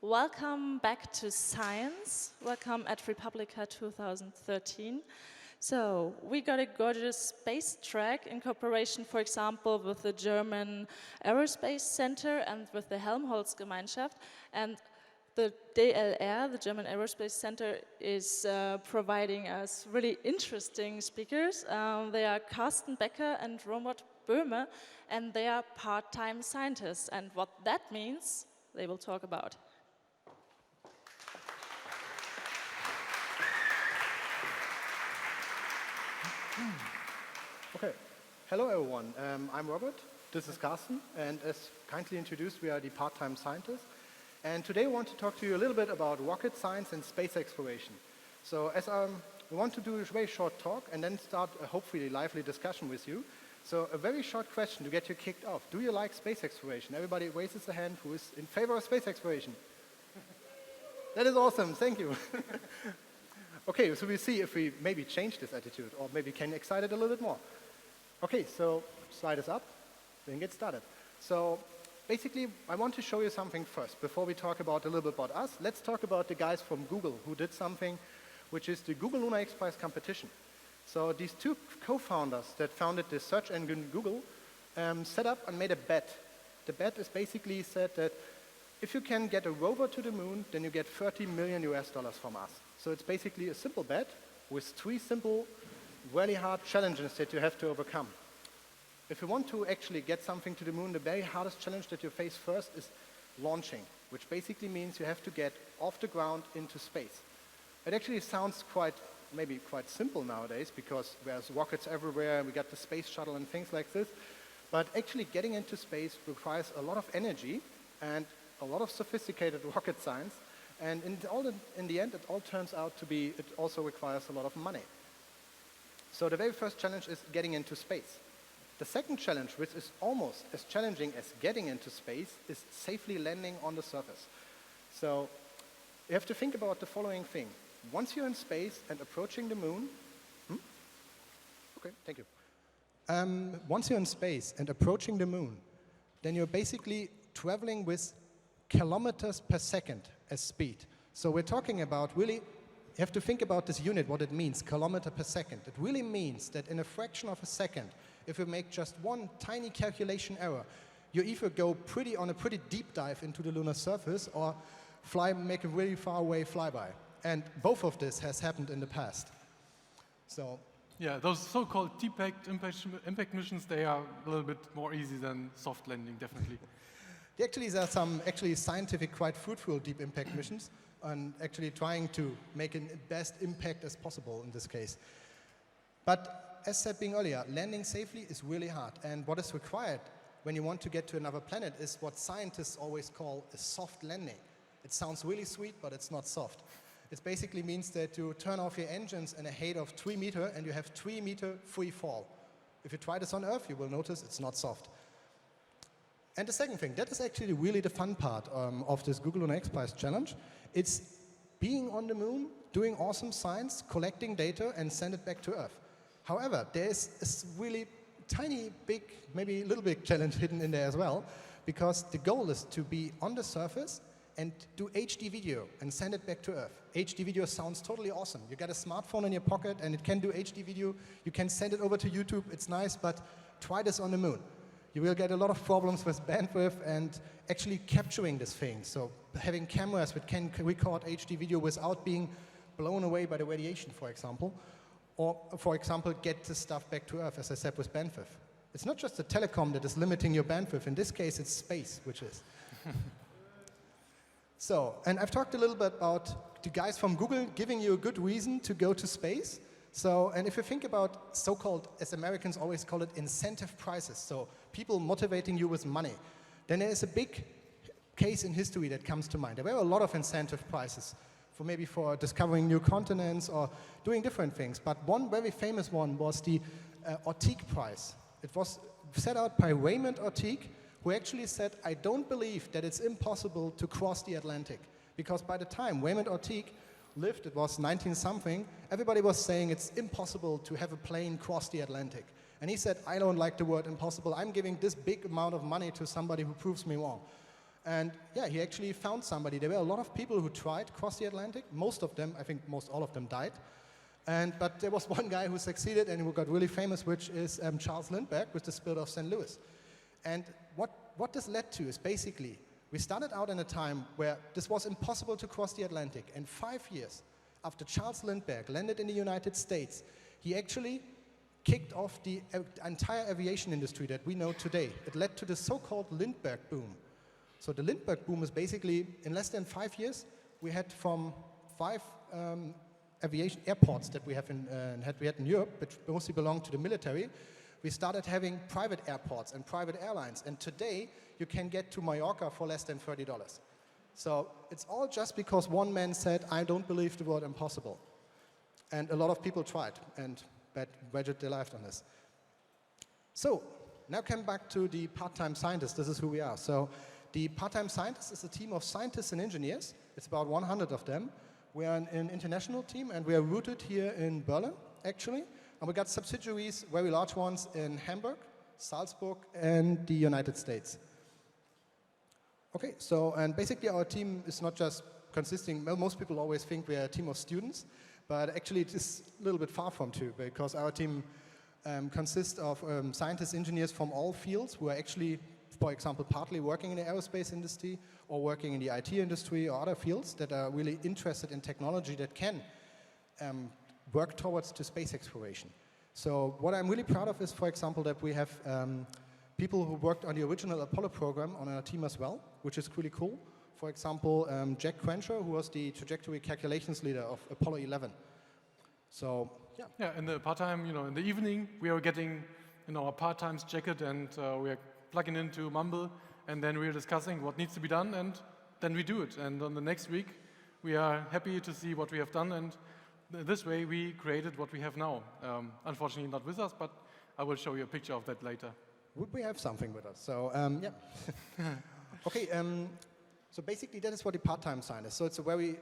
Welcome back to Science. Welcome at Republica 2013. So, we got a gorgeous space track in cooperation, for example, with the German Aerospace Center and with the Helmholtz-Gemeinschaft. And the DLR, the German Aerospace Center, is providing us really interesting speakers. They are Karsten Becker and Böhme, and they are part-time scientists. And what that means, they will talk about. Okay. Hello, everyone. I'm Robert. This is Karsten. And as kindly introduced, we are the part-time scientists. And today we want to talk to you a little bit about rocket science and space exploration. So we want to do a very short talk and then start a hopefully lively discussion with you. So a very short question to get you kicked off. Do you like space exploration? Everybody raises a hand who is in favor of space exploration. That is awesome. Thank you. Okay, so we'll see if we maybe change this attitude or maybe can excite it a little bit more. Okay, so slide is up, then get started. So basically, I want to show you something first. Before we talk about a little bit about us, let's talk about the guys from Google who did something which is the Google Lunar XPRIZE competition. So these two co-founders that founded the search engine Google set up and made a bet. The bet is basically said that if you can get a rover to the moon, then you get $30 million from us. So it's basically a simple bet with three simple, really hard challenges that you have to overcome. If you want to actually get something to the moon, the very hardest challenge that you face first is launching, which basically means you have to get off the ground into space. It actually sounds maybe quite simple nowadays because there's rockets everywhere, we got the space shuttle and things like this. But actually getting into space requires a lot of energy and a lot of sophisticated rocket science. And in the end, it all turns out to be, it also requires a lot of money. So the very first challenge is getting into space. The second challenge, which is almost as challenging as getting into space, is safely landing on the surface. So you have to think about the following thing. Once you're in space and approaching the moon, okay, thank you. Once you're in space and approaching the moon, then you're basically traveling with kilometers per second as speed. So we're talking about really, you have to think about this unit, what it means, kilometer per second. It really means that in a fraction of a second, if you make just one tiny calculation error, you either go on a pretty deep dive into the lunar surface or make a really far away flyby. And both of this has happened in the past. So yeah, those so-called deep impact missions, they are a little bit more easy than soft landing, definitely. Actually, there are some scientific, quite fruitful deep impact missions and actually trying to make the best impact as possible in this case. But as said earlier, landing safely is really hard. And what is required when you want to get to another planet is what scientists always call a soft landing. It sounds really sweet, but it's not soft. It basically means that you turn off your engines in a height of 3 meters and you have 3 meter free fall. If you try this on Earth, you will notice it's not soft. And the second thing, that is actually really the fun part of this Google Lunar XPRIZE challenge. It's being on the moon, doing awesome science, collecting data, and send it back to Earth. However, there is a really tiny, big, maybe a little big challenge hidden in there as well, because the goal is to be on the surface and do HD video and send it back to Earth. HD video sounds totally awesome. You got a smartphone in your pocket and it can do HD video. You can send it over to YouTube. It's nice, but try this on the moon. You will get a lot of problems with bandwidth and actually capturing this thing. So having cameras that can record HD video without being blown away by the radiation, for example. Or, for example, get the stuff back to Earth, as I said, with bandwidth. It's not just the telecom that is limiting your bandwidth. In this case, it's space, which is. So, and I've talked a little bit about the guys from Google giving you a good reason to go to space. So, and if you think about so-called, as Americans always call it, incentive prizes, so people motivating you with money, then there is a big case in history that comes to mind. There were a lot of incentive prizes for discovering new continents or doing different things. But one very famous one was the Ortiq Prize. It was set out by Raymond Ortiq, who actually said, I don't believe that it's impossible to cross the Atlantic. Because by the time Raymond Ortiq lived, it was 19-something, everybody was saying it's impossible to have a plane cross the Atlantic. And he said, I don't like the word impossible. I'm giving this big amount of money to somebody who proves me wrong. And yeah, he actually found somebody. There were a lot of people who tried to cross the Atlantic. Most of them, I think most all of them died. But there was one guy who succeeded and who got really famous, which is Charles Lindbergh with the spill of St. Louis. And what this led to is basically, we started out in a time where this was impossible to cross the Atlantic. And 5 years after Charles Lindbergh landed in the United States, he actually kicked off the entire aviation industry that we know today. It led to the so-called Lindbergh Boom. So the Lindbergh Boom is basically, in less than 5 years, we had from 5 aviation airports that we have we had in Europe, which mostly belong to the military. We started having private airports and private airlines, and today you can get to Mallorca for less than $30. So it's all just because one man said, I don't believe the word impossible. And a lot of people tried and wagered their life on this. So now come back to the part-time scientists. This is who we are. So the part-time scientists is a team of scientists and engineers. It's about 100 of them. We are an international team, and we are rooted here in Berlin, actually. And we got subsidiaries, very large ones, in Hamburg, Salzburg, and the United States. Okay, so, and basically our team is not just consisting, well, most people always think we are a team of students, but actually it is a little bit far from true, because our team consists of scientists, engineers from all fields who are actually, for example, partly working in the aerospace industry or working in the IT industry or other fields that are really interested in technology that can work towards to space exploration. So what I'm really proud of is, for example, that we have people who worked on the original Apollo program on our team as well, which is really cool. For example, Jack Crenshaw, who was the trajectory calculations leader of Apollo 11. So, yeah. Yeah, in the part-time, in the evening, we are getting, our part-time's jacket, and we are plugging into Mumble, and then we are discussing what needs to be done, and then we do it. And on the next week, we are happy to see what we have done, and this way we created what we have now. Unfortunately not with us, but I will show you a picture of that later. Would we have something with us? So, yeah. Okay, so basically that is what the part-time scientist. So it's a very,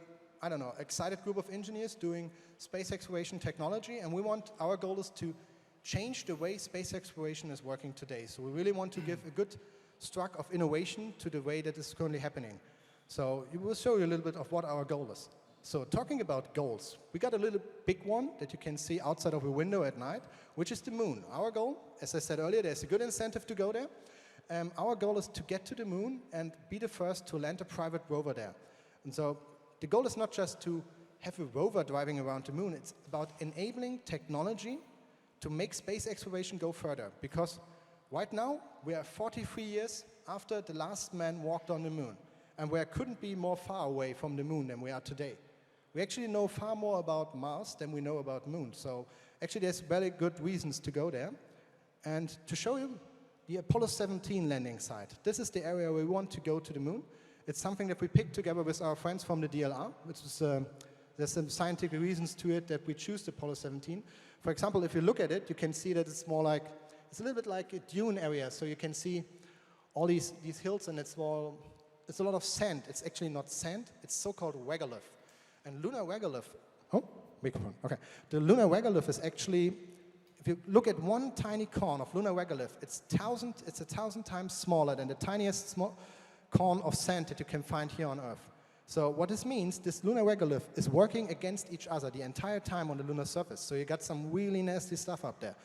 excited group of engineers doing space exploration technology, and our goal is to change the way space exploration is working today. So we really want to give a good struck of innovation to the way that is currently happening. So we will show you a little bit of what our goal is. So talking about goals, we got a little big one that you can see outside of a window at night, which is the moon. Our goal, as I said earlier, there's a good incentive to go there. Our goal is to get to the moon and be the first to land a private rover there. And so the goal is not just to have a rover driving around the moon, it's about enabling technology to make space exploration go further. Because right now, we are 43 years after the last man walked on the moon. And we couldn't be more far away from the moon than we are today. We actually know far more about Mars than we know about Moon. So actually there's very good reasons to go there. And to show you the Apollo 17 landing site. This is the area where we want to go to the moon. It's something that we picked together with our friends from the DLR, which is, there's some scientific reasons to it that we choose the Apollo 17. For example, if you look at it, you can see that it's more like, it's a little bit like a dune area. So you can see all these hills, and it's a lot of sand. It's actually not sand, it's so-called regolith. And Lunar Regolith, microphone, okay. The Lunar Regolith is actually, if you look at one tiny corn of Lunar Regolith, it's 1,000 times smaller than the tiniest corn of sand that you can find here on Earth. So what this means, this Lunar Regolith is working against each other the entire time on the lunar surface. So you got some really nasty stuff up there.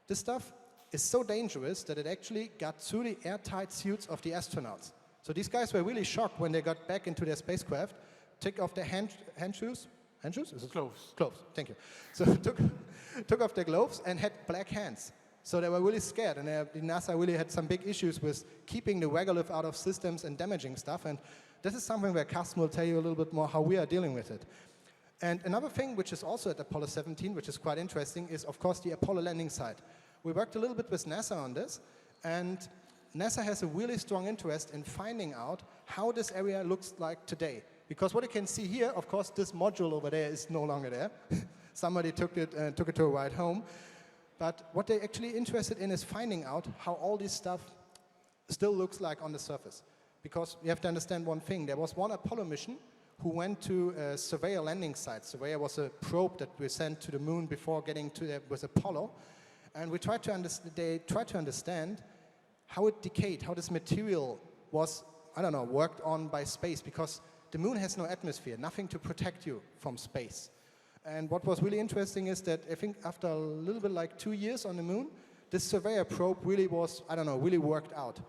This stuff is so dangerous that it actually got through the airtight suits of the astronauts. So these guys were really shocked when they got back into their spacecraft, took off their hand shoes? Is it? Gloves. Gloves, thank you. So took off their gloves and had black hands. So they were really scared, and the NASA really had some big issues with keeping the regolith out of systems and damaging stuff. And this is something where Karsten will tell you a little bit more how we are dealing with it. And another thing which is also at Apollo 17, which is quite interesting, is of course the Apollo landing site. We worked a little bit with NASA on this, and NASA has a really strong interest in finding out how this area looks like today. Because what you can see here, of course, this module over there is no longer there. Somebody took it to a ride home. But what they're actually interested in is finding out how all this stuff still looks like on the surface. Because you have to understand one thing. There was one Apollo mission who went to a Surveyor landing site. Surveyor was a probe that we sent to the moon before getting to there with Apollo. And they tried to understand how it decayed, how this material was I don't know, worked on by space, because the moon has no atmosphere, nothing to protect you from space. And what was really interesting is that I think after a little bit like 2 years on the moon, this surveyor probe really was, I don't know, really worked out.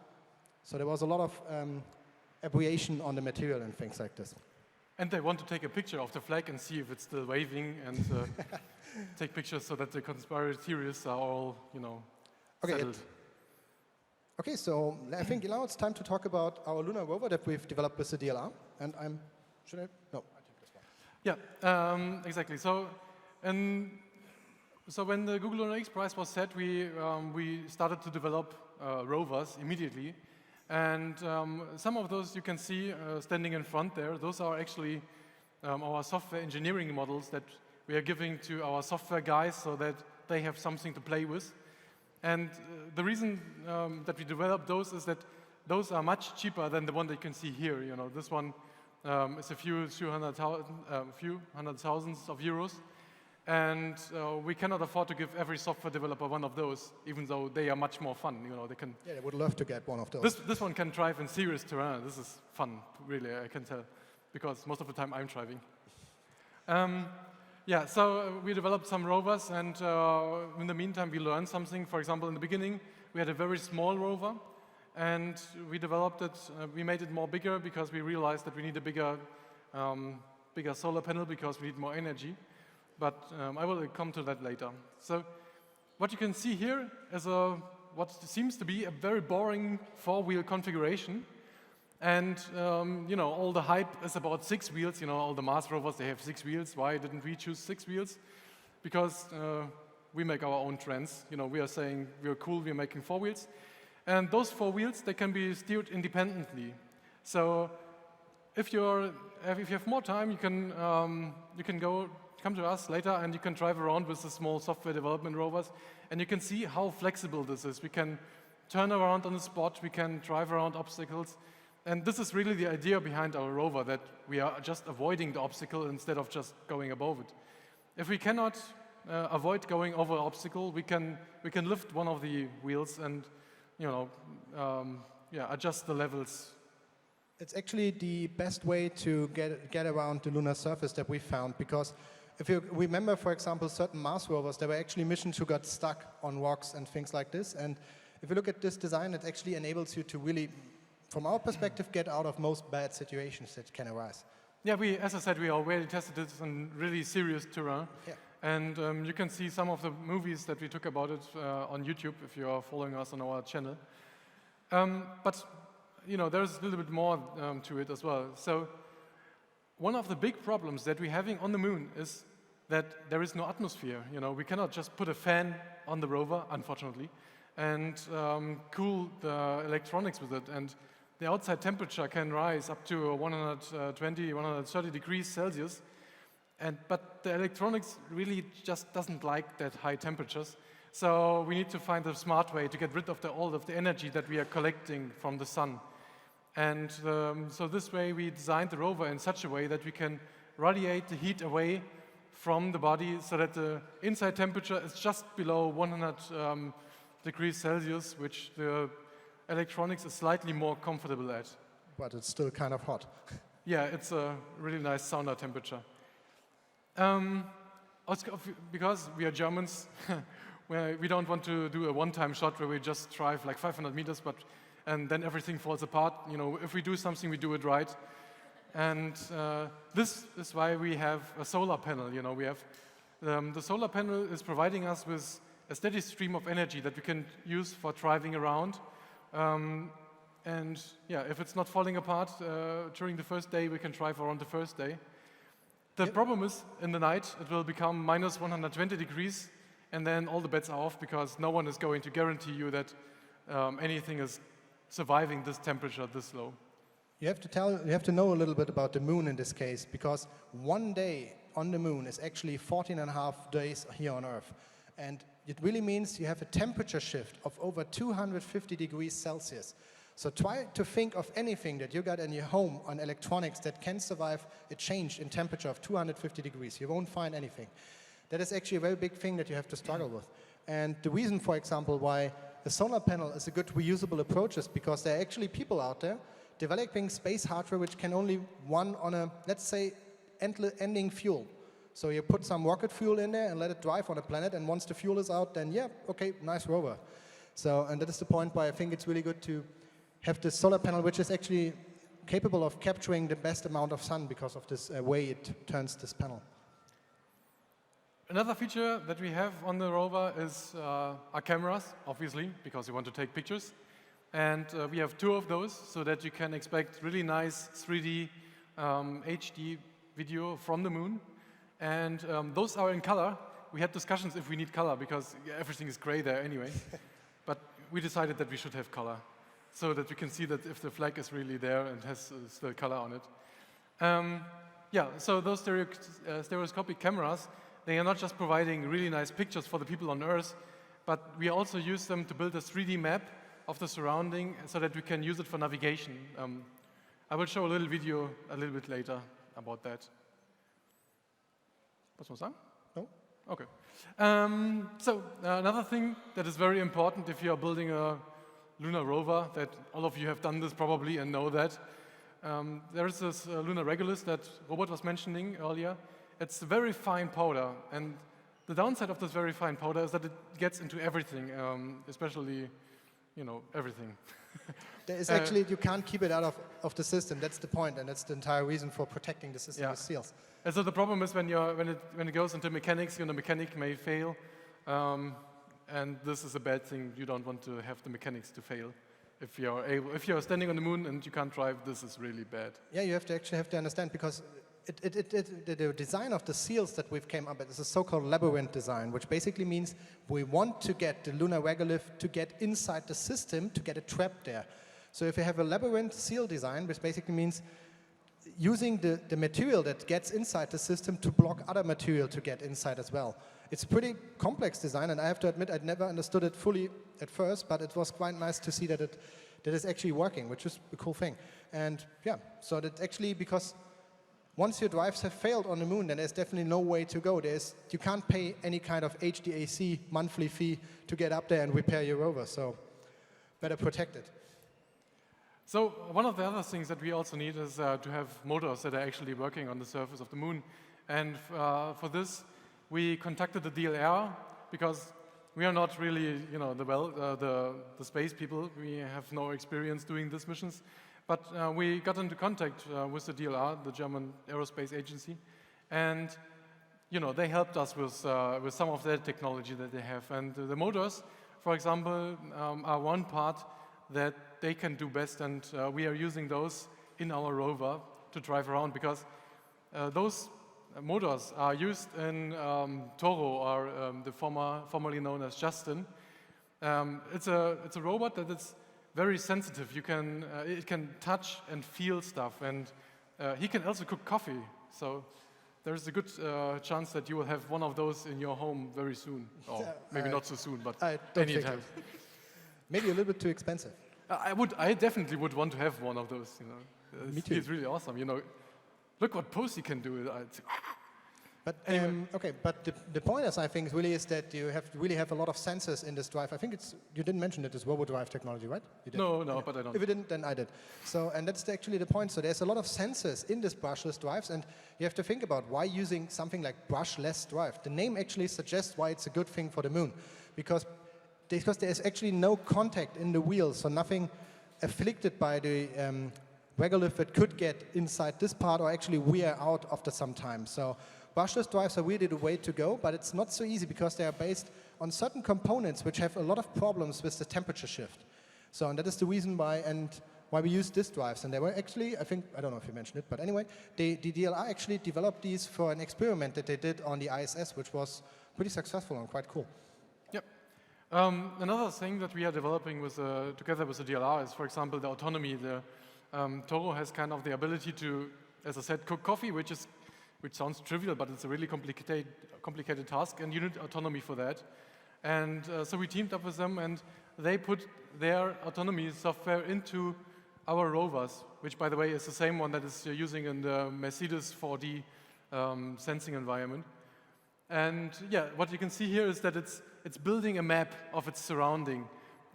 So there was a lot of abrasion on the material and things like this. And they want to take a picture of the flag and see if it's still waving, and take pictures so that the conspiracy theorists are all, settled. Okay, so I think now it's time to talk about our Lunar Rover that we've developed with the DLR. And should I? No, I take this one. Yeah, exactly. So when the Google Lunar XPRIZE was set, we started to develop rovers immediately. And some of those you can see standing in front there. Those are actually our software engineering models that we are giving to our software guys so that they have something to play with. And the reason that we developed those is that those are much cheaper than the one that you can see here. This one is a few hundred thousands of euros. And we cannot afford to give every software developer one of those, even though they are much more fun. They can. Yeah, they would love to get one of those. This one can drive in serious terrain. This is fun, really. I can tell, because most of the time I'm driving. Yeah, so we developed some rovers, and in the meantime we learned something. For example, in the beginning we had a very small rover, and we developed it. We made it more bigger because we realized that we need a bigger solar panel because we need more energy. But I will come to that later. So what you can see here is what seems to be a very boring four-wheel configuration. And all the hype is about 6 wheels. All the Mars rovers, they have 6 wheels. Why didn't we choose 6 wheels? Because we make our own trends. We are saying we're cool, we're making 4 wheels. And those 4 wheels, they can be steered independently. So if you have more time, you can come to us later, and you can drive around with the small software development rovers, and you can see how flexible this is. We can turn around on the spot, we can drive around obstacles, and this is really the idea behind our rover, that we are just avoiding the obstacle instead of just going above it. If we cannot avoid going over an obstacle, we can lift one of the wheels and adjust the levels. It's actually the best way to get around the lunar surface that we found, because if you remember, for example, certain Mars rovers, there were actually missions who got stuck on rocks and things like this. And if you look at this design, it actually enables you to really, from our perspective, get out of most bad situations that can arise. Yeah, as I said, we already tested this in really serious terrain. Yeah. And you can see some of the movies that we took about it on YouTube if you are following us on our channel. But there's a little bit more to it as well. So one of the big problems that we're having on the moon is that there is no atmosphere. We cannot just put a fan on the rover, unfortunately, and cool the electronics with it. And the outside temperature can rise up to 120, 130 degrees Celsius. But the electronics really just doesn't like that high temperatures. So we need to find a smart way to get rid of all of the energy that we are collecting from the sun. And so this way we designed the rover in such a way that we can radiate the heat away from the body so that the inside temperature is just below 100 degrees Celsius, which the electronics is slightly more comfortable at. But it's still kind of hot. Yeah, it's a really nice sauna temperature. Also, because we are Germans, we don't want to do a one-time shot where we just drive like 500 meters, and then everything falls apart. If we do something, we do it right. And this is why we have a solar panel. We have the solar panel is providing us with a steady stream of energy that we can use for driving around. And yeah, if it's not falling apart during the first day, we can drive around the first day. The problem is, in the night, it will become minus 120 degrees, and then all the bets are off because no one is going to guarantee you that anything is surviving this temperature this low. You have to know a little bit about the moon in this case, because one day on the moon is actually 14.5 days here on Earth. And it really means you have a temperature shift of over 250 degrees Celsius. So try to think of anything that you got in your home on electronics that can survive a change in temperature of 250 degrees. You won't find anything. That is actually a very big thing that you have to struggle with. And the reason, for example, why the solar panel is a good reusable approach is because there are actually people out there developing space hardware which can only run on a, let's say, ending fuel. So you put some rocket fuel in there and let it drive on a planet, and once the fuel is out, then yeah, okay, nice rover. So, and that is the point why I think it's really good to have this solar panel, which is actually capable of capturing the best amount of sun because of this way it turns this panel. Another feature that we have on the rover is our cameras, obviously, because we want to take pictures. And we have 2 of those, so that you can expect really nice 3D HD video from the moon. And those are in color. We had discussions if we need color, because everything is gray there anyway. But we decided that we should have color, so that we can see that if the flag is really there and has still color on it. Yeah, so those stereoscopic cameras, they are not just providing really nice pictures for the people on Earth, but we also use them to build a 3D map of the surrounding so that we can use it for navigation. I will show a little video a little bit later about that. Was was sagen? No. Okay. Another thing that is very important if you are building a Lunar Rover, that all of you have done this probably and know that, there is this Lunar Regulus that Robert was mentioning earlier. It's very fine powder, and the downside of this very fine powder is that it gets into everything, especially, you know, everything. There is actually, you can't keep it out of the system. That's the point, and that's the entire reason for protecting the system with seals. And so the problem is when it goes into mechanics, the mechanic may fail, and this is a bad thing. You don't want to have the mechanics to fail. If you're standing on the moon and you can't drive, this is really bad. Yeah, you have to understand, because the design of the seals that we've came up with is a so-called labyrinth design, which basically means we want to get the Lunar Regolith to get inside the system to get it trapped there. So if you have a labyrinth seal design, which basically means using the material that gets inside the system to block other material to get inside as well. It's a pretty complex design, and I have to admit I'd never understood it fully at first, but it was quite nice to see that it is actually working, which is a cool thing. And yeah, so that actually, because once your drives have failed on the moon, then there's definitely no way to go. You can't pay any kind of HDAC monthly fee to get up there and repair your rover, so better protect it. So one of the other things that we also need is to have motors that are actually working on the surface of the moon. And for this, we contacted the DLR, because we are not really, you know, the space people. We have no experience doing these missions. But we got into contact with the DLR, the German Aerospace Agency, and you know, they helped us with some of their technology that they have. And the motors, for example, are one part that they can do best, and we are using those in our rover to drive around, because those motors are used in Toro, or the formerly known as Justin. It's a robot that is very sensitive. It can touch and feel stuff, and he can also cook coffee. So there's a good chance that you will have one of those in your home very soon, or maybe not so soon, but anytime. Maybe a little bit too expensive. I definitely would want to have one of those. You know, Me too. He's really awesome. You know, look what pose he can do. But anyway. okay, but the point is, I think, really is that you really have a lot of sensors in this drive. I think you didn't mention it as robo drive technology, right? You did. No, but I don't. If you didn't, then I did. So, and that's actually the point. So there's a lot of sensors in this brushless drives, and you have to think about why using something like brushless drive. The name actually suggests why it's a good thing for the moon, because there's actually no contact in the wheels, so nothing afflicted by the regolith that could get inside this part or actually wear out after some time. So brushless drives are really the way to go, but it's not so easy because they are based on certain components which have a lot of problems with the temperature shift. So, and that is the reason why we use these drives. And they were actually, I don't know if you mentioned it, but anyway, the DLR actually developed these for an experiment that they did on the ISS, which was pretty successful and quite cool. Yep. Another thing that we are developing together with the DLR is, for example, the autonomy. Toro has kind of the ability to, as I said, cook coffee, which sounds trivial, but it's a really complicated task, and you need autonomy for that. And so we teamed up with them, and they put their autonomy software into our rovers, which, by the way, is the same one that is using in the Mercedes 4D sensing environment. And yeah, what you can see here is that it's building a map of its surrounding.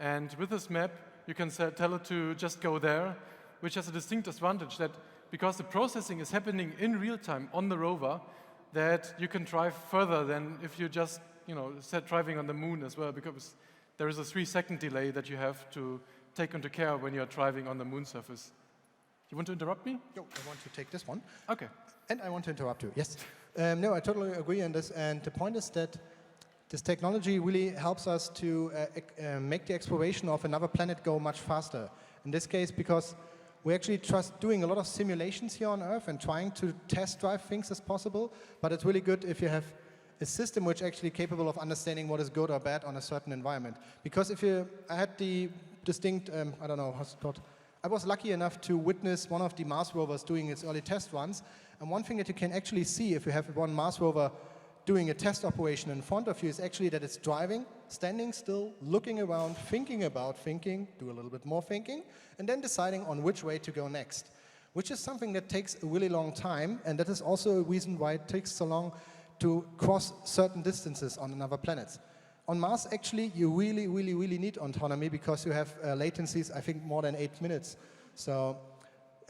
And with this map, you can tell it to just go there. which has a distinct advantage that because the processing is happening in real time on the rover, that you can drive further than if you just, set driving on the moon as well, because there is a 3-second delay that you have to take into care when you're driving on the moon surface. You want to interrupt me? No, I want to take this one. Okay. And I want to interrupt you, yes. No, I totally agree on this. And the point is that this technology really helps us to make the exploration of another planet go much faster. In this case, because we actually doing a lot of simulations here on Earth and trying to test drive things as possible. But it's really good if you have a system which actually capable of understanding what is good or bad on a certain environment. Because I had the distinct, I don't know how it's called, I was lucky enough to witness one of the Mars rovers doing its early test runs. And one thing that you can actually see if you have one Mars rover doing a test operation in front of you is actually that it's driving, standing still, looking around, thinking about thinking, do a little bit more thinking, and then deciding on which way to go next, which is something that takes a really long time. And that is also a reason why it takes so long to cross certain distances on another planets. On Mars, actually, you really need autonomy because you have latencies, I think, more than 8 minutes. So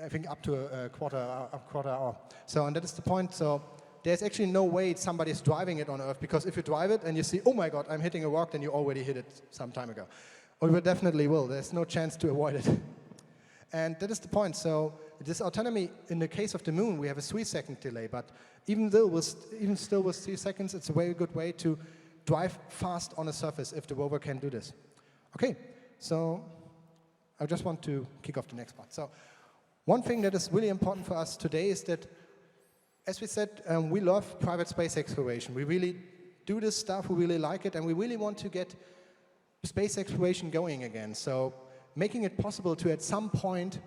I think up to a quarter hour. So, and that is the point. So there's actually no way somebody's driving it on Earth, because if you drive it and you see, oh my God, I'm hitting a rock, then you already hit it some time ago. Or you definitely will. There's no chance to avoid it. And that is the point. So this autonomy, in the case of the moon, we have a 3-second delay. But even still with 3 seconds, it's a very good way to drive fast on a surface if the rover can do this. Okay, so I just want to kick off the next part. So one thing that is really important for us today is that, as we said, we love private space exploration. We really do this stuff, we really like it, and we really want to get space exploration going again. So making it possible to, at some point,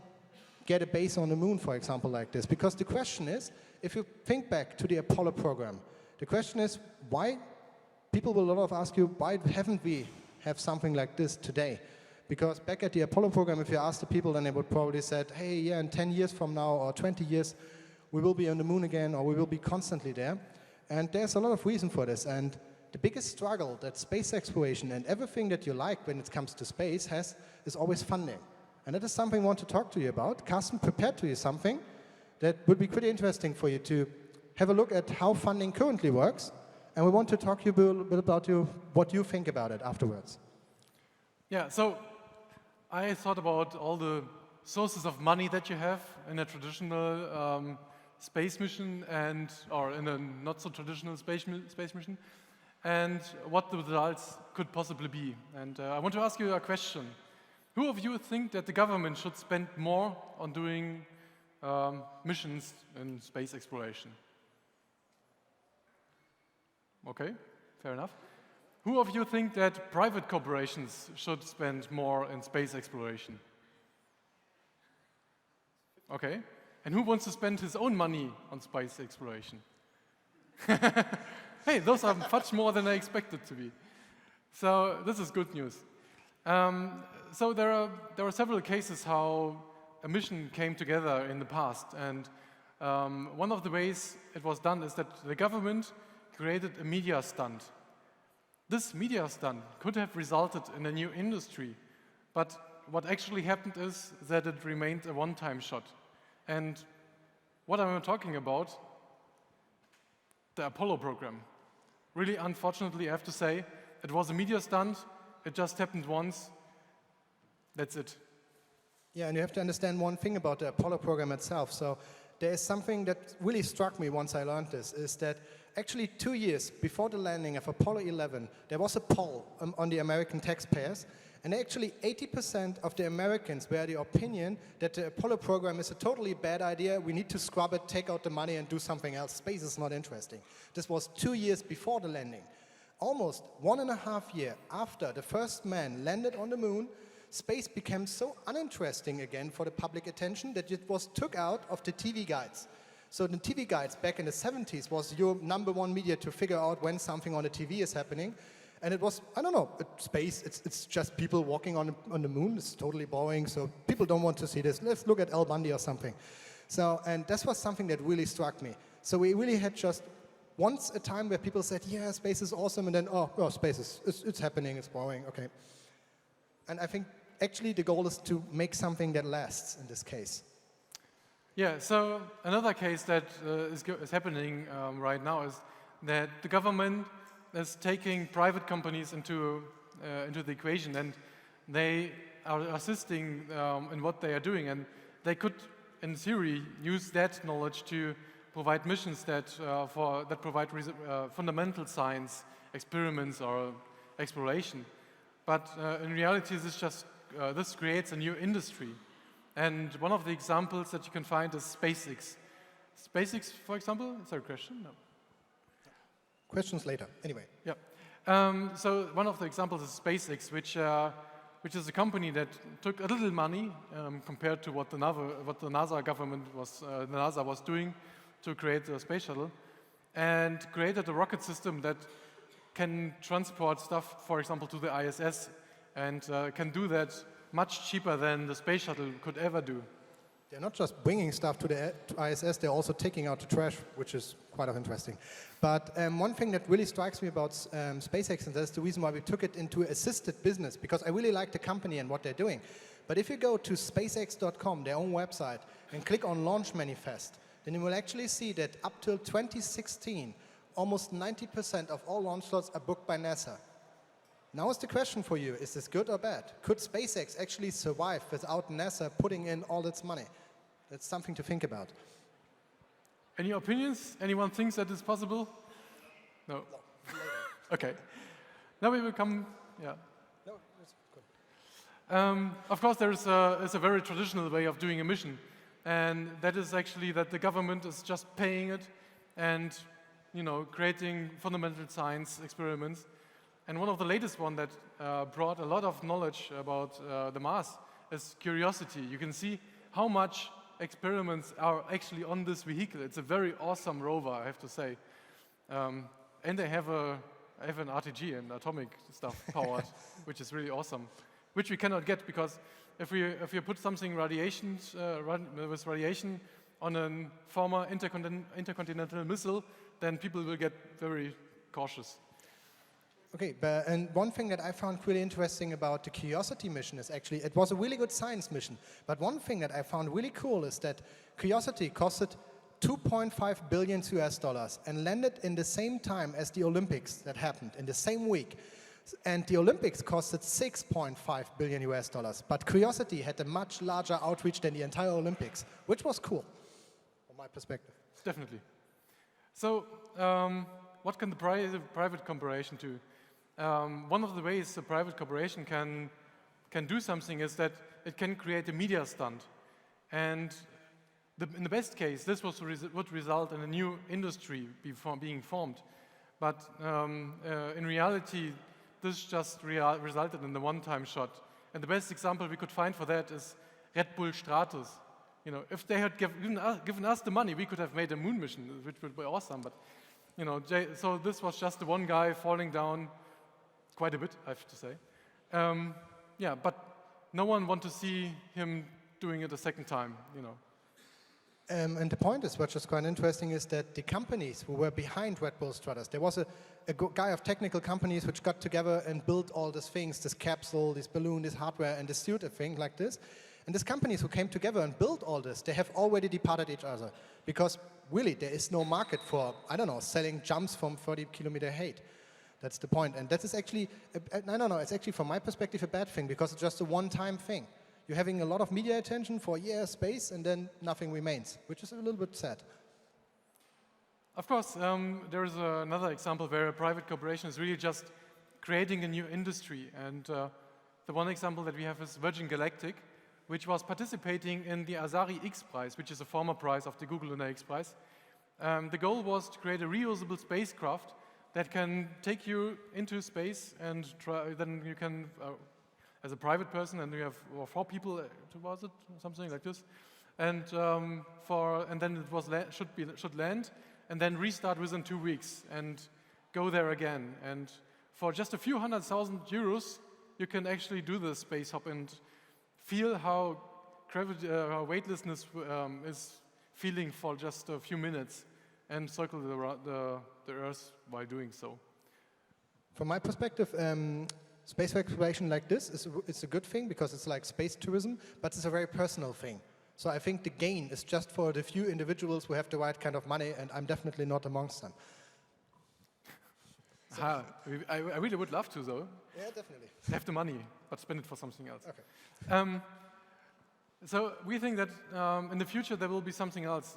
get a base on the moon, for example, like this. Because the question is, if you think back to the Apollo program, the question is, why? People will a lot of ask you, why haven't we have something like this today? Because back at the Apollo program, if you ask the people, then they would probably said, hey, yeah, in 10 years from now or 20 years, we will be on the moon again, or we will be constantly there. And there's a lot of reason for this. And the biggest struggle that space exploration and everything that you like when it comes to space has is always funding. And that is something I want to talk to you about. Karsten prepared to you something that would be pretty interesting for you to have a look at how funding currently works. And we want to talk to you a little bit about what you think about it afterwards. Yeah, so I thought about all the sources of money that you have in a traditional space mission or in a not so traditional space mission, and what the results could possibly be. And I want to ask you a question. Who of you think that the government should spend more on doing missions in space exploration? Okay, fair enough. Who of you think that private corporations should spend more in space exploration? Okay, and who wants to spend his own money on space exploration? Hey, those are much more than I expected to be. So this is good news. So there are several cases how a mission came together in the past, and one of the ways it was done is that the government created a media stunt. This media stunt could have resulted in a new industry, but what actually happened is that it remained a one-time shot. And what I'm talking about, the Apollo program. Really, unfortunately, I have to say, it was a media stunt. It just happened once. That's it. Yeah, and you have to understand one thing about the Apollo program itself. So there is something that really struck me once I learned this, is that actually 2 years before the landing of Apollo 11, there was a poll on the American taxpayers, and actually 80% of the Americans were the opinion that the Apollo program is a totally bad idea. We need to scrub it, take out the money, and do something else. Space is not interesting. This was 2 years before the landing. Almost 1.5 years after the first man landed on the moon, space became so uninteresting again for the public attention that it was took out of the TV guides. So the TV guides back in the 70s was your #1 media to figure out when something on the TV is happening. And it was, I don't know, space, it's just people walking on the moon. It's totally boring, so people don't want to see this. Let's look at Al Bundy or something. So, and this was something that really struck me. So we really had just once a time where people said, yeah, space is awesome, and then, oh space it's happening, it's boring, okay. And I think actually the goal is to make something that lasts in this case. Yeah, so another case that is happening right now is that the government is taking private companies into the equation, and they are assisting in what they are doing, and they could, in theory, use that knowledge to provide missions that provide fundamental science experiments or exploration. But in reality, this creates a new industry. And one of the examples that you can find is SpaceX. SpaceX, for example, is there a question? No. Questions later, anyway. Yeah. So one of the examples is SpaceX, which is a company that took a little money compared to what the NASA was doing to create the space shuttle, and created a rocket system that can transport stuff, for example, to the ISS, and can do that much cheaper than the space shuttle could ever do. They're not just bringing stuff to the ISS, they're also taking out the trash, which is quite interesting. But one thing that really strikes me about SpaceX, and that's the reason why we took it into assisted business, because I really like the company and what they're doing. But if you go to spacex.com, their own website, and click on Launch Manifest, then you will actually see that up till 2016, almost 90% of all launch slots are booked by NASA. Now is the question for you, is this good or bad? Could SpaceX actually survive without NASA putting in all its money? That's something to think about. Any opinions? Anyone thinks that is possible? No. Okay. Now we will come, yeah. No, that's good. Of course, there is a very traditional way of doing a mission, and that is actually that the government is just paying it and, creating fundamental science experiments. And one of the latest one that brought a lot of knowledge about the Mars is Curiosity. You can see how much experiments are actually on this vehicle. It's a very awesome rover, I have to say. And they have an RTG and atomic stuff powered, which is really awesome, which we cannot get because if you put something with radiation on a former intercontinental missile, then people will get very cautious. Okay, and one thing that I found really interesting about the Curiosity mission is actually, it was a really good science mission, but one thing that I found really cool is that Curiosity costed $2.5 billion and landed in the same time as the Olympics that happened, in the same week. And the Olympics costed $6.5 billion, but Curiosity had a much larger outreach than the entire Olympics, which was cool, from my perspective. Definitely. So, what can the private corporation do? One of the ways a private corporation can do something is that it can create a media stunt. And in the best case, this would result in a new industry being formed. But in reality, this just resulted in a one-time shot. And the best example we could find for that is Red Bull Stratos. If they had given us the money, we could have made a moon mission, which would be awesome. But so this was just the one guy falling down quite a bit, I have to say. Yeah, but no one want to see him doing it a second time, And the point is, which is quite interesting, is that the companies who were behind Red Bull Stratos, there was a guy of technical companies which got together and built all these things, this capsule, this balloon, this hardware, and this suit, a thing like this. And these companies who came together and built all this, they have already departed each other. Because really, there is no market for, selling jumps from 30-kilometer height. That's the point. And that is actually, it's actually from my perspective a bad thing, because it's just a one-time thing. You're having a lot of media attention for a year space, and then nothing remains, which is a little bit sad. Of course, there is another example where a private corporation is really just creating a new industry. And the one example that we have is Virgin Galactic, which was participating in the Azari XPRIZE, which is a former prize of the Google Lunar XPRIZE. The goal was to create a reusable spacecraft that can take you into space, and then you can, as a private person, and you have 4 people, was it something like this, and then it should land, and then restart within 2 weeks and go there again. And for just a few €100,000, you can actually do the space hop and feel how weightlessness is feeling for just a few minutes, and circle the Earth while doing so. From my perspective, space exploration like this it's a good thing because it's like space tourism, but it's a very personal thing. So I think the gain is just for the few individuals who have the right kind of money, and I'm definitely not amongst them. I really would love to, though. Yeah, definitely. Have the money, but spend it for something else. Okay. So we think that in the future there will be something else,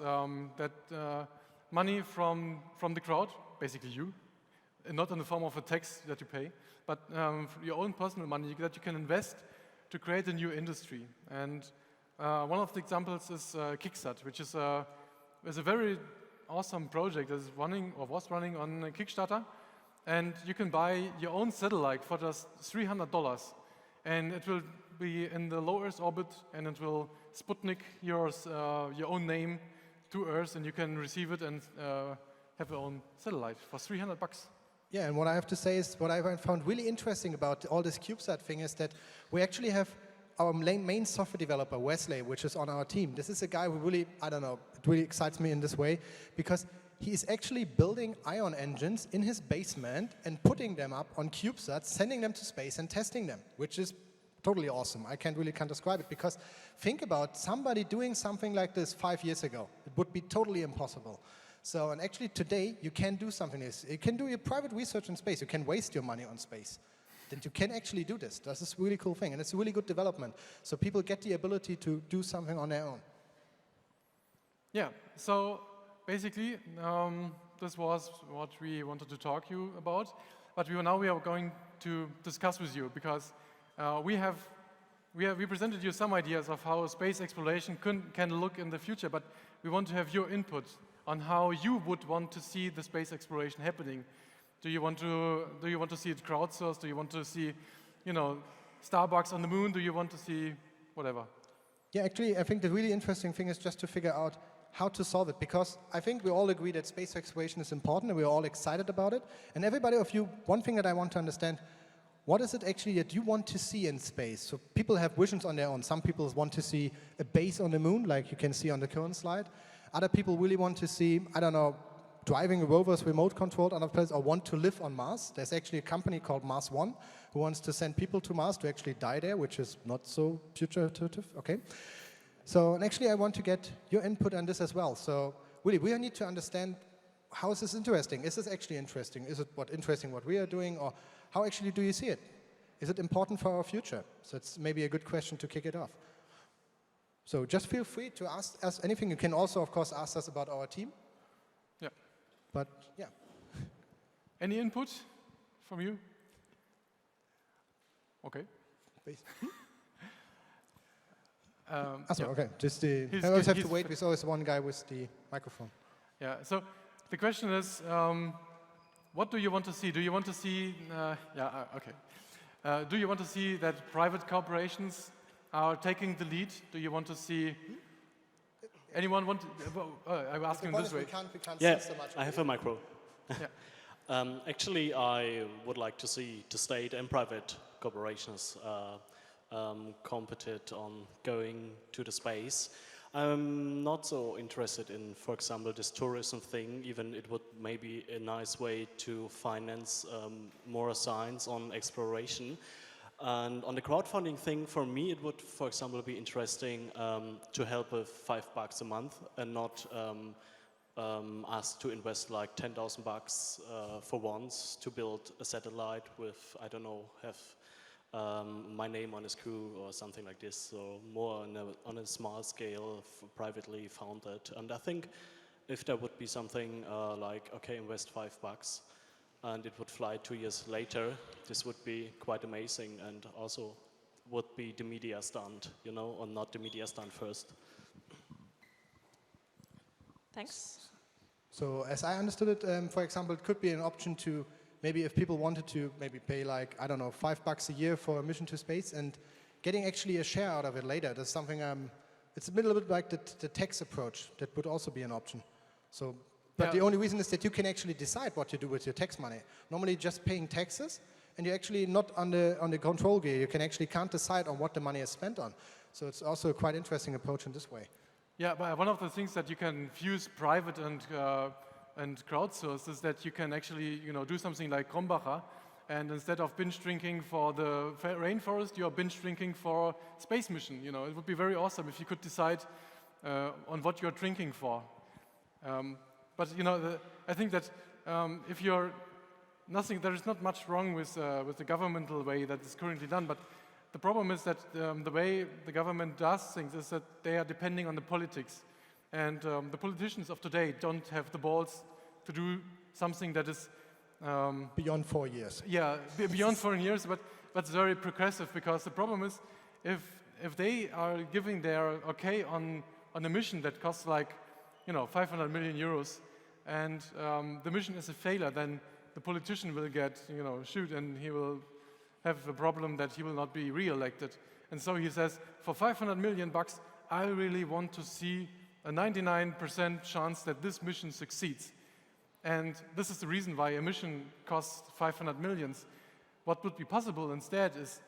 that money from the crowd, basically you, and not in the form of a tax that you pay, but your own personal money that you can invest to create a new industry. And one of the examples is Kickstarter, which is a very awesome project that is running or was running on Kickstarter. And you can buy your own satellite for just $300. And it will be in the low Earth orbit, and it will Sputnik your own name to Earth, and you can receive it and have your own satellite for $300. Yeah, and what I have to say is what I found really interesting about all this CubeSat thing is that we actually have our main software developer, Wesley, which is on our team. This is a guy who really, I don't know, it really excites me in this way because he is actually building ion engines in his basement and putting them up on CubeSats, sending them to space and testing them, which is totally awesome. I can't describe it because think about somebody doing something like this 5 years ago. It would be totally impossible. So, and actually today you can do something like this. You can do your private research in space. You can waste your money on space. Then you can actually do this. This is a really cool thing, and it's a really good development. So people get the ability to do something on their own. Yeah, so basically this was what we wanted to talk to you about. But we are going to discuss with you because we presented you some ideas of how space exploration can look in the future, but we want to have your input on how you would want to see the space exploration happening. Do you want to see it crowdsourced? Do you want to see, Starbucks on the moon? Do you want to see whatever? Yeah, actually, I think the really interesting thing is just to figure out how to solve it, because I think we all agree that space exploration is important and we're all excited about it. And everybody of you, one thing that I want to understand, what is it actually that you want to see in space? So people have visions on their own. Some people want to see a base on the moon, like you can see on the current slide. Other people really want to see, I don't know, driving rovers remote controlled on a place, or want to live on Mars. There's actually a company called Mars One who wants to send people to Mars to actually die there, which is not so futuritive, okay? So, and actually I want to get your input on this as well. So really, we need to understand, how is this interesting? Is this actually interesting? Is it interesting what we are doing, or how actually do you see it? Is it important for our future? So it's maybe a good question to kick it off. So just feel free to ask us anything. You can also, of course, ask us about our team. Yeah. But, yeah. Any input from you? Okay. Okay. Just I always have to wait. There's always one guy with the microphone. Yeah. So the question is, what do you want to see? Do you want to see? Do you want to see that private corporations are taking the lead? Do you want to see? Anyone want? I'm asking this way. We can't yeah, see so much. I have a micro. Yeah. Actually, I would like to see the state and private corporations competent on going to the space. I'm not so interested in, for example, this tourism thing. Even it would maybe a nice way to finance more science on exploration. And on the crowdfunding thing, for me, it would, for example, be interesting to help with $5 a month and not ask to invest like $10,000 for once to build a satellite with, I don't know, have my name on a screw or something like this. So more on a small scale, privately founded. And I think if there would be something like, okay, invest $5 and it would fly 2 years later, this would be quite amazing, and also would be the media stunt, or not the media stunt first. Thanks. So as I understood it, for example, it could be an option to maybe if people wanted to maybe pay like, I don't know, $5 a year for a mission to space and getting actually a share out of it later. That's something, it's a little bit like the tax approach. That would also be an option. So, but the only reason is that you can actually decide what you do with your tax money. Normally just paying taxes, and you're actually not on the control gear. You can't decide on what the money is spent on. So it's also a quite interesting approach in this way. Yeah, but one of the things that you can fuse private and crowdsource is that you can actually, do something like Krombacher And instead of binge drinking for the rainforest, you are binge drinking for space mission. You know, it would be very awesome if you could decide on what you're drinking for. But you know, I think that if you're there is not much wrong with the governmental way that is currently done. But the problem is that the way the government does things is that they are depending on the politics, and the politicians of today don't have the balls to do something that is Beyond 4 years. yeah, beyond 4 years, but it's very progressive, because the problem is if they are giving their okay on a mission that costs like, you know, 500 million euros, and the mission is a failure, then the politician will get, you know, shoot, and he will have a problem that he will not be re-elected. And so he says, for 500 million bucks, I really want to see a 99% chance that this mission succeeds. And this is the reason why a mission costs 500 millions. What would be possible instead is,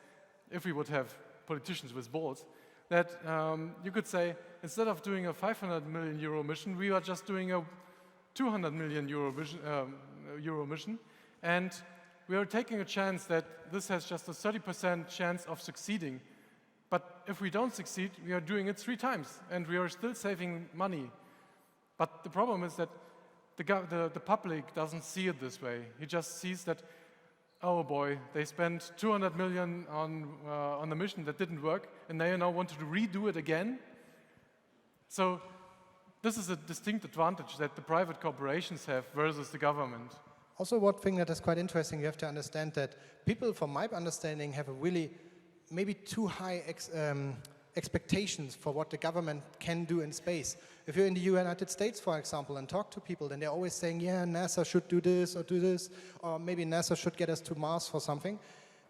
if we would have politicians with balls, that you could say, instead of doing a 500 million euro mission, we are just doing a 200 million euro mission, and we are taking a chance that this has just a 30% chance of succeeding. But if we don't succeed, we are doing it 3 times, and we are still saving money. But the problem is that the public doesn't see it this way. He just sees that, oh boy, they spent 200 million on a mission that didn't work, and they now want to redo it again. So this is a distinct advantage that the private corporations have versus the government. Also, one thing that is quite interesting, you have to understand that people, from my understanding, have a really maybe too high expectations for what the government can do in space. If you're in the United States, for example, and talk to people, then they're always saying, yeah, NASA should do this, or maybe NASA should get us to Mars for something.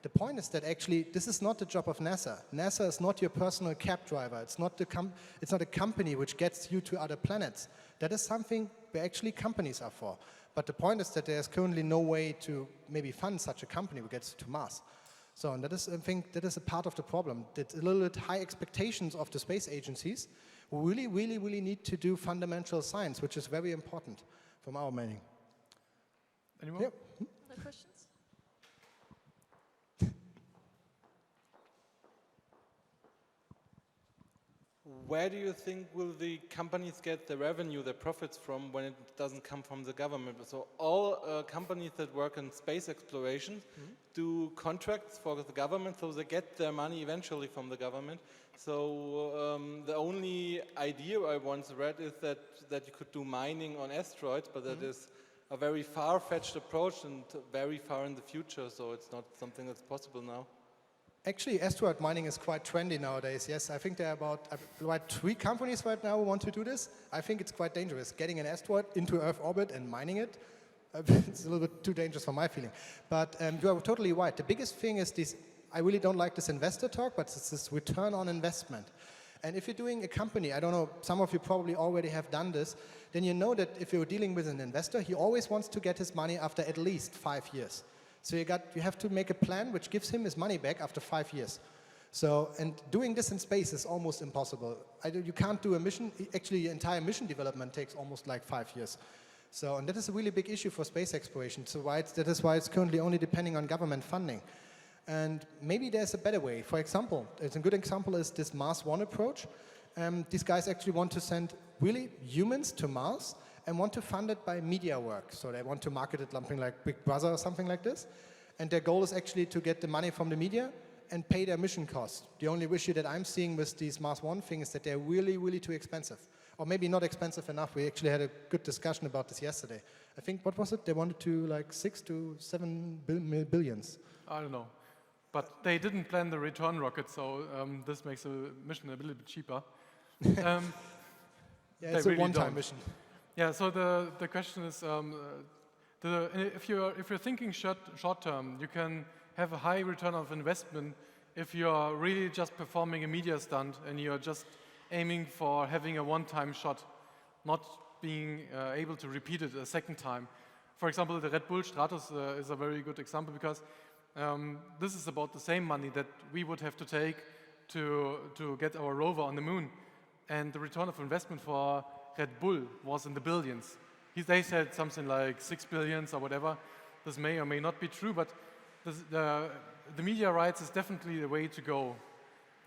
The point is that actually this is not the job of NASA. NASA is not your personal cab driver. It's not a company which gets you to other planets. That is something where actually companies are for. But the point is that there's currently no way to maybe fund such a company who gets to Mars. So, and that is, I think, that is a part of the problem. That a little bit high expectations of the space agencies who really need to do fundamental science, which is very important from our meaning. Any more? Yep. Other questions? Where do you think will the companies get the revenue, the profits from, when it doesn't come from the government? So all companies that work in space exploration do contracts for the government, so they get their money eventually from the government. So the only idea I once read is that you could do mining on asteroids, but that is a very far-fetched approach and very far in the future, so it's not something that's possible now. Actually, asteroid mining is quite trendy nowadays, yes. I think there are about 3 companies right now who want to do this. I think it's quite dangerous, getting an asteroid into Earth orbit and mining it. It's a little bit too dangerous for my feeling. But you are totally right. The biggest thing is this, I really don't like this investor talk, but it's this return on investment. And if you're doing a company, I don't know, some of you probably already have done this, then you know that if you're dealing with an investor, he always wants to get his money after at least 5 years. So you have to make a plan which gives him his money back after 5 years. So, and doing this in space is almost impossible. You can't do a mission, actually the entire mission development takes almost like 5 years. So, and that is a really big issue for space exploration. So that is why it's currently only depending on government funding. And maybe there's a better way. For example, a good example is this Mars One approach. These guys actually want to send really humans to Mars and want to fund it by media work. So they want to market it something like Big Brother or something like this. And their goal is actually to get the money from the media and pay their mission costs. The only issue that I'm seeing with these Mars One things is that they're really too expensive. Or maybe not expensive enough. We actually had a good discussion about this yesterday. I think, what was it? They wanted to like 6 to 7 billions. I don't know. But they didn't plan the return rocket, so this makes the mission a little bit cheaper. Yeah, it's a one-time mission. Yeah, so the question is, if you're thinking short term, you can have a high return of investment if you are really just performing a media stunt and you're just aiming for having a one-time shot, not being able to repeat it a second time. For example, the Red Bull Stratos is a very good example, because this is about the same money that we would have to take to get our rover on the moon. And the return of investment for Red Bull was in the billions. They said something like 6 billion or whatever. This may or may not be true, but the media rights is definitely the way to go,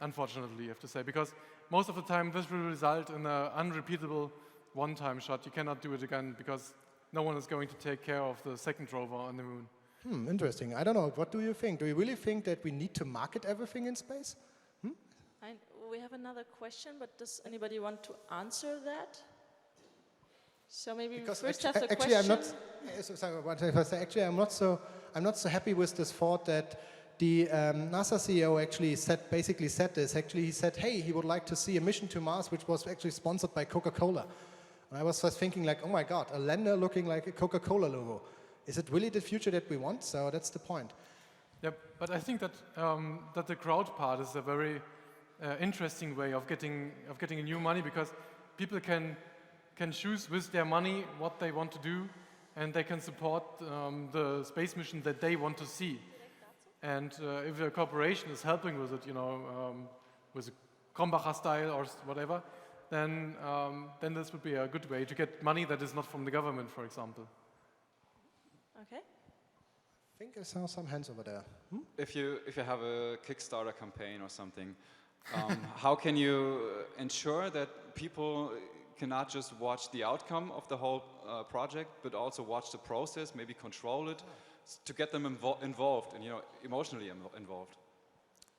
unfortunately, I have to say, because most of the time this will result in an unrepeatable one-time shot. You cannot do it again because no one is going to take care of the second rover on the moon. Interesting. I don't know. What do you think? Do you really think that we need to market everything in space? We have another question, but does anybody want to answer that? So maybe Because we first have the actually, question. I'm not so happy with this thought that the NASA CEO actually basically said this. Actually, he said, hey, he would like to see a mission to Mars, which was actually sponsored by Coca-Cola. And I was just thinking like, oh my God, a lander looking like a Coca-Cola logo. Is it really the future that we want? So that's the point. Yep, but I think that that the crowd part is a very interesting way of getting new money, because people can choose with their money what they want to do, and they can support the space mission that they want to see. And if a corporation is helping with it, with a Krombacher style or whatever, then this would be a good way to get money that is not from the government, for example. Okay. I think I saw some hands over there. If you have a Kickstarter campaign or something, how can you ensure that people cannot just watch the outcome of the whole project, but also watch the process, maybe control it, to get them involved and emotionally involved?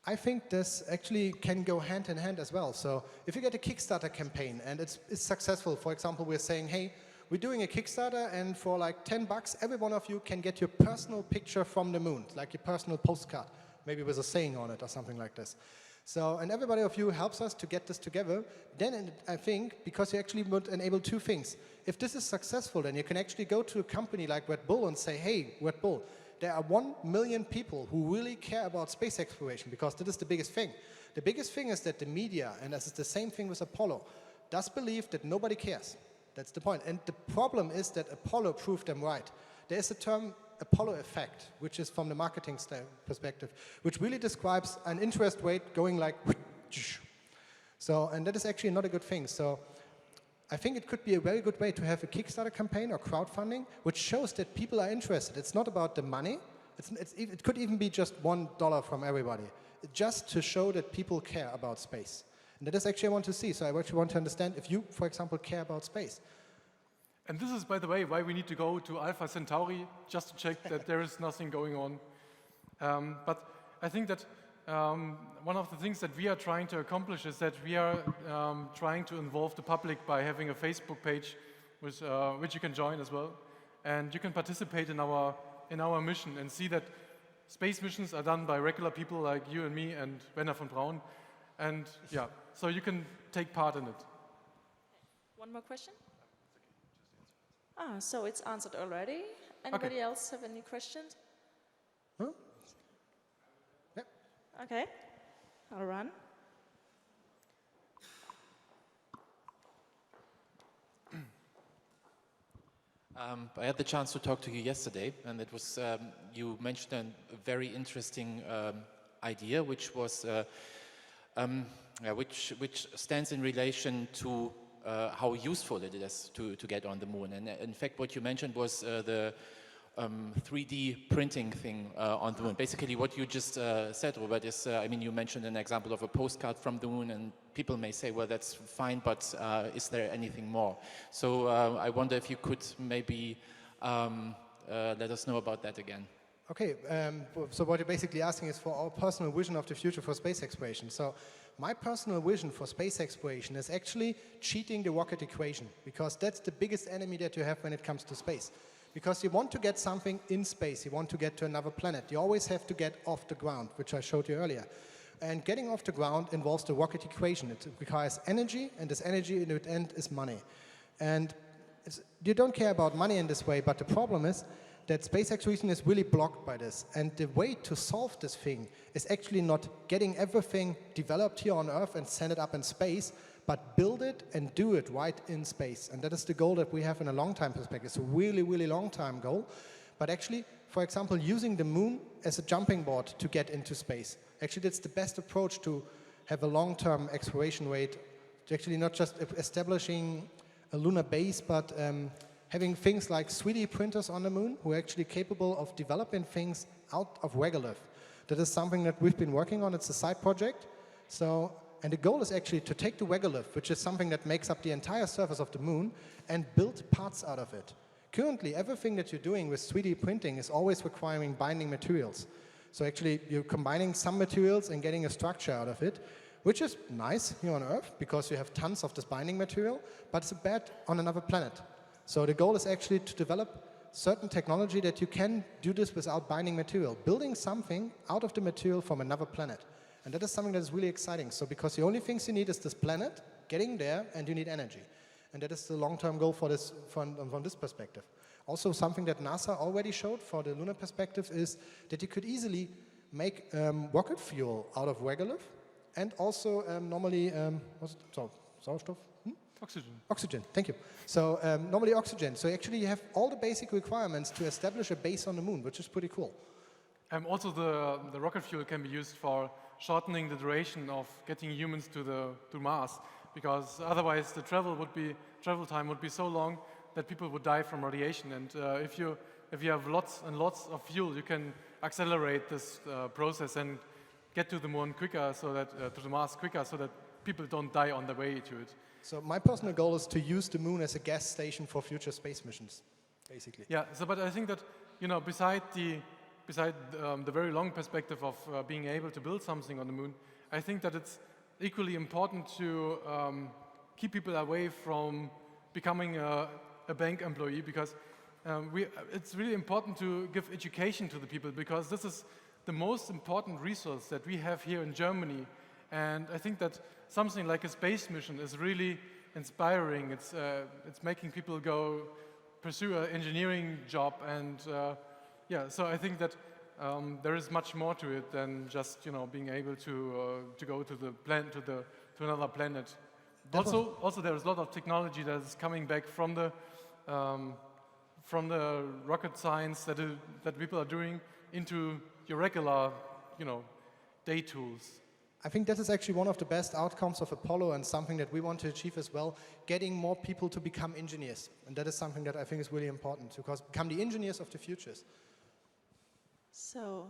I think this actually can go hand in hand as well. So if you get a Kickstarter campaign and it's successful, for example, we're saying, hey, we're doing a Kickstarter, and for like $10, every one of you can get your personal picture from the moon, like your personal postcard, maybe with a saying on it or something like this. So, and everybody of you helps us to get this together. Then I think, because you actually would enable two things. If this is successful, then you can actually go to a company like Red Bull and say, hey, Red Bull, there are 1 million people who really care about space exploration, because that is the biggest thing. The biggest thing is that the media, and this is the same thing with Apollo, does believe that nobody cares. That's the point. And the problem is that Apollo proved them right. There is a term, Apollo effect, which is from the marketing perspective, which really describes an interest rate going like so, and that is actually not a good thing. So I think it could be a very good way to have a Kickstarter campaign or crowdfunding, which shows that people are interested. It's not about the money. It could even be just $1 from everybody, just to show that people care about space. And that is actually I want to see. So I actually want to understand if you, for example, care about space. And this is, by the way, why we need to go to Alpha Centauri, just to check that there is nothing going on. But I think that one of the things that we are trying to accomplish is that we are trying to involve the public by having a Facebook page, which you can join as well. And you can participate in our mission and see that space missions are done by regular people like you and me and Werner von Braun. And yeah, so you can take part in it. One more question? So it's answered already. Anybody else have any questions? Huh? Yep. Okay, I'll run. I had the chance to talk to you yesterday, and it was you mentioned a very interesting idea, which was which stands in relation to how useful it is to get on the moon. And in fact, what you mentioned was the 3D printing thing on the moon. Basically, what you just said, Robert, is, I mean, you mentioned an example of a postcard from the moon, and people may say, well, that's fine, but is there anything more? So I wonder if you could maybe let us know about that again. Okay, so what you're basically asking is for our personal vision of the future for space exploration. So my personal vision for space exploration is actually cheating the rocket equation, because that's the biggest enemy that you have when it comes to space. Because you want to get something in space, you want to get to another planet, you always have to get off the ground, which I showed you earlier. And getting off the ground involves the rocket equation. It requires energy, and this energy in the end is money. And you don't care about money in this way, but the problem is that space exploration is really blocked by this. And the way to solve this thing is actually not getting everything developed here on Earth and send it up in space, but build it and do it right in space. And that is the goal that we have in a long-time perspective. It's a really, really long-time goal. But actually, for example, using the moon as a jumping board to get into space. Actually, that's the best approach to have a long-term exploration rate. Actually, not just establishing a lunar base, but having things like 3D printers on the moon who are actually capable of developing things out of regolith. That is something that we've been working on. It's a side project. So, and the goal is actually to take the regolith, which is something that makes up the entire surface of the moon, and build parts out of it. Currently, everything that you're doing with 3D printing is always requiring binding materials. So actually, you're combining some materials and getting a structure out of it, which is nice here on Earth, because you have tons of this binding material, but it's bad on another planet. So the goal is actually to develop certain technology that you can do this without binding material, building something out of the material from another planet. And that is something that is really exciting. So because the only things you need is this planet, getting there, and you need energy. And that is the long-term goal for this, from this perspective. Also, something that NASA already showed for the lunar perspective is that you could easily make rocket fuel out of regolith, and also normally, sauerstoff? Oxygen. Oxygen, thank you. So normally oxygen. So actually you have all the basic requirements to establish a base on the moon, which is pretty cool. Also the rocket fuel can be used for shortening the duration of getting humans to Mars, because otherwise the travel time would be so long that people would die from radiation. And if you have lots and lots of fuel, you can accelerate this process and get to the moon quicker, so that to the Mars quicker, so that people don't die on the way to it. So my personal goal is to use the moon as a gas station for future space missions, basically. Yeah. So, but I think that beside the very long perspective of being able to build something on the moon, I think that it's equally important to keep people away from becoming a bank employee, because it's really important to give education to the people, because this is the most important resource that we have here in Germany. And I think that something like a space mission is really inspiring. It's making people go pursue an engineering job, and yeah. So I think that there is much more to it than just being able to go to the planet, to another planet. Also, there is a lot of technology that is coming back from the rocket science that people are doing into your regular, day tools. I think that is actually one of the best outcomes of Apollo, and something that we want to achieve as well, getting more people to become engineers. And that is something that I think is really important, because become the engineers of the futures. So,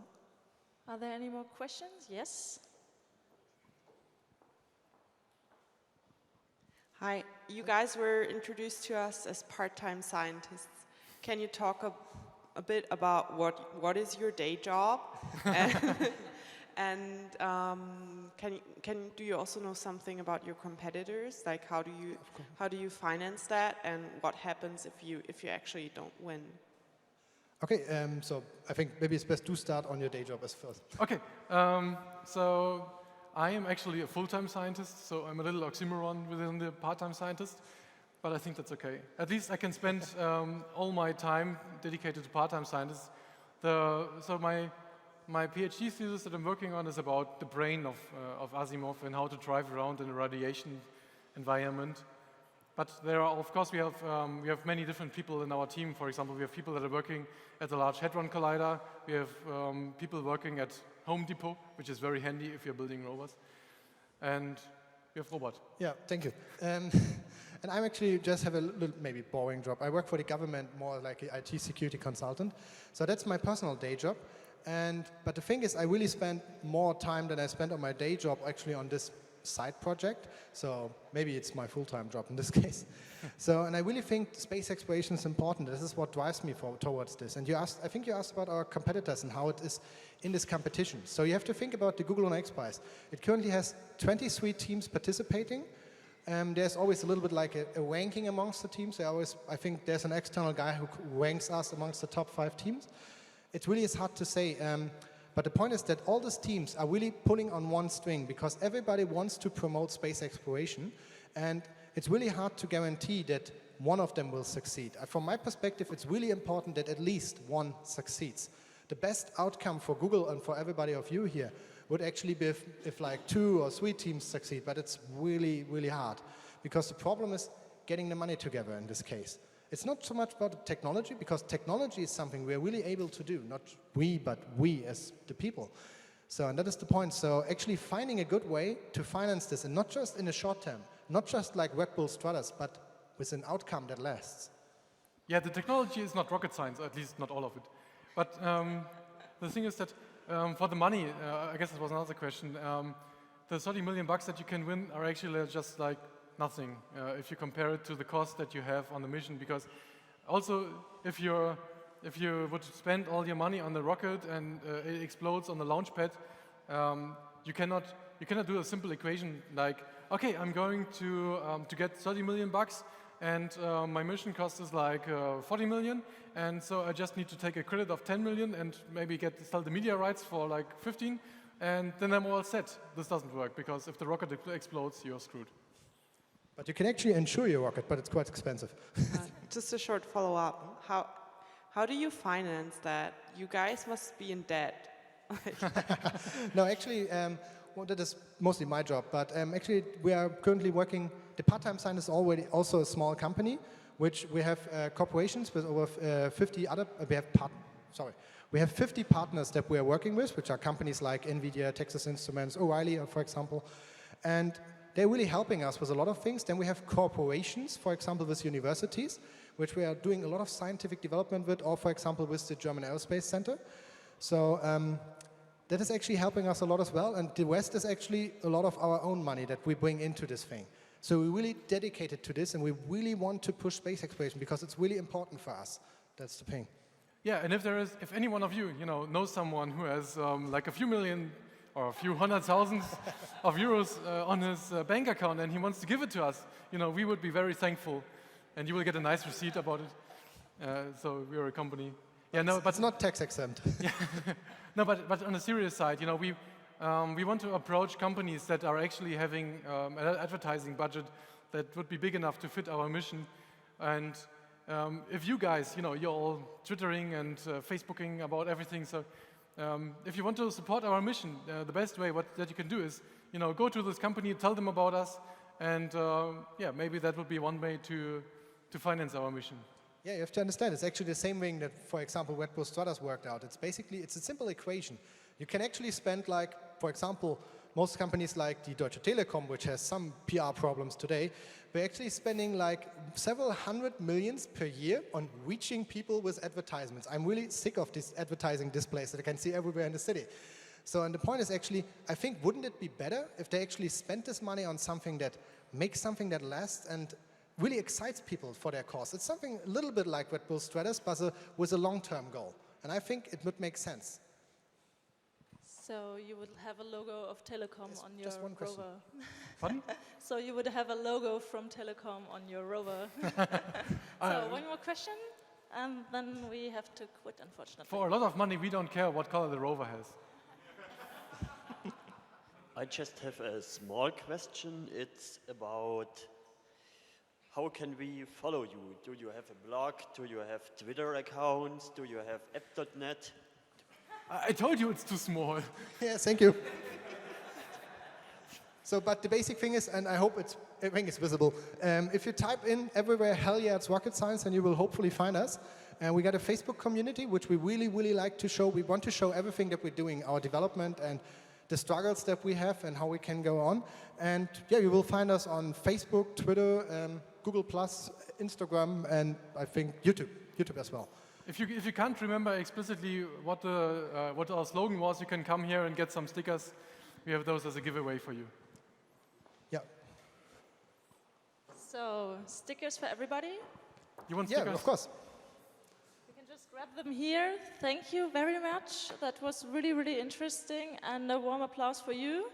are there any more questions? Yes? Hi, you guys were introduced to us as part-time scientists. Can you talk a bit about what is your day job? And do you also know something about your competitors? Like how do you finance that, and what happens if you actually don't win? Okay, so I think maybe it's best to start on your day job as first. Okay, so I am actually a full-time scientist, so I'm a little oxymoron within the part-time scientist, but I think that's okay. At least I can spend all my time dedicated to part-time scientists. So my PhD thesis that I'm working on is about the brain of Asimov and how to drive around in a radiation environment. But there are, of course, we have many different people in our team. For example, we have people that are working at the Large Hadron Collider. We have people working at Home Depot, which is very handy if you're building rovers. And we have Robert. Yeah, thank you. And I actually just have a little, maybe boring job. I work for the government, more like an IT security consultant. So that's my personal day job. But the thing is, I really spend more time than I spend on my day job actually on this side project. So maybe it's my full-time job in this case. And I really think space exploration is important. This is what drives me towards this. And I think you asked about our competitors and how it is in this competition. So you have to think about the Google Lunar XPRIZE. It currently has 23 teams participating. There's always a little bit like a ranking amongst the teams. I think there's an external guy who ranks us amongst the top 5 teams. It really is hard to say, but the point is that all these teams are really pulling on one string, because everybody wants to promote space exploration, and it's really hard to guarantee that one of them will succeed. From my perspective, it's really important that at least one succeeds. The best outcome for Google and for everybody of you here would actually be if like 2 or 3 teams succeed, but it's really, really hard, because the problem is getting the money together in this case. It's not so much about the technology, because technology is something we're really able to do, not we, but we as the people. And that is the point. So actually finding a good way to finance this, and not just in the short term, not just like Red Bull Strutters, but with an outcome that lasts. Yeah, the technology is not rocket science, or at least not all of it. But the thing is that for the money, I guess it was another question, the 30 million bucks that you can win are actually just like nothing if you compare it to the cost that you have on the mission. Because also, if you would spend all your money on the rocket and it explodes on the launch pad, you cannot do a simple equation like, okay, I'm going to get 30 million bucks, and my mission cost is like 40 million, and so I just need to take a credit of 10 million and maybe sell the media rights for like 15, and then I'm all set. This doesn't work, because if the rocket explodes, you're screwed. But you can actually insure your rocket, but it's quite expensive. Just a short follow-up. How do you finance that? You guys must be in debt. No, actually, well, that is mostly my job, but actually we are currently working, the part-time scientist is already also a small company, which we have corporations with over 50 other, we have 50 partners that we are working with, which are companies like NVIDIA, Texas Instruments, O'Reilly, for example, and they're really helping us with a lot of things. Then we have corporations, for example, with universities, which we are doing a lot of scientific development with, or for example, with the German Aerospace Center. So that is actually helping us a lot as well, and the rest is actually a lot of our own money that we bring into this thing. So we're really dedicated to this, and we really want to push space exploration because it's really important for us. That's the thing. Yeah, and if any one of you, knows someone who has like a few million or a few hundred thousands of euros on his bank account and he wants to give it to us, we would be very thankful, and you will get a nice receipt about it. So we are a company. Yeah, no, but it's not tax exempt. Yeah. No, but on a serious side, we want to approach companies that are actually having an advertising budget that would be big enough to fit our mission. And if you guys, you're all twittering and Facebooking about everything, so if you want to support our mission, the best way that you can do is, go to this company, tell them about us, and yeah, maybe that would be one way to finance our mission. Yeah, you have to understand, it's actually the same thing that, for example, Red Bull Stratus worked out. It's a simple equation. You can actually spend, like, for example, most companies like the Deutsche Telekom, which has some PR problems today, we're actually spending like several hundred millions per year on reaching people with advertisements. I'm really sick of these advertising displays that I can see everywhere in the city. So, and the point is actually, I think, wouldn't it be better if they actually spent this money on something that makes something that lasts and really excites people for their cause? It's something a little bit like Red Bull Stratus, but with a long-term goal. And I think it would make sense. So you would have a logo of Telekom on your just one question. rover. Pardon? So you would have a logo from Telekom on your rover. So one more question, and then we have to quit, unfortunately. For a lot of money, we don't care what color the rover has. I just have a small question. It's about how can we follow you? Do you have a blog? Do you have Twitter accounts? Do you have app.net? I told you it's too small. Yeah, thank you. So, but the basic thing is, and I hope everything is visible, if you type in everywhere, hell yeah, it's rocket science, and you will hopefully find us. And we got a Facebook community, which we really, really like to show. We want to show everything that we're doing, our development and the struggles that we have and how we can go on. And yeah, you will find us on Facebook, Twitter, Google+, Instagram, and I think YouTube as well. If you can't remember explicitly what our slogan was, you can come here and get some stickers. We have those as a giveaway for you. Yeah. So stickers for everybody? You want stickers? Yeah, of course. You can just grab them here. Thank you very much. That was really, really interesting. And a warm applause for you.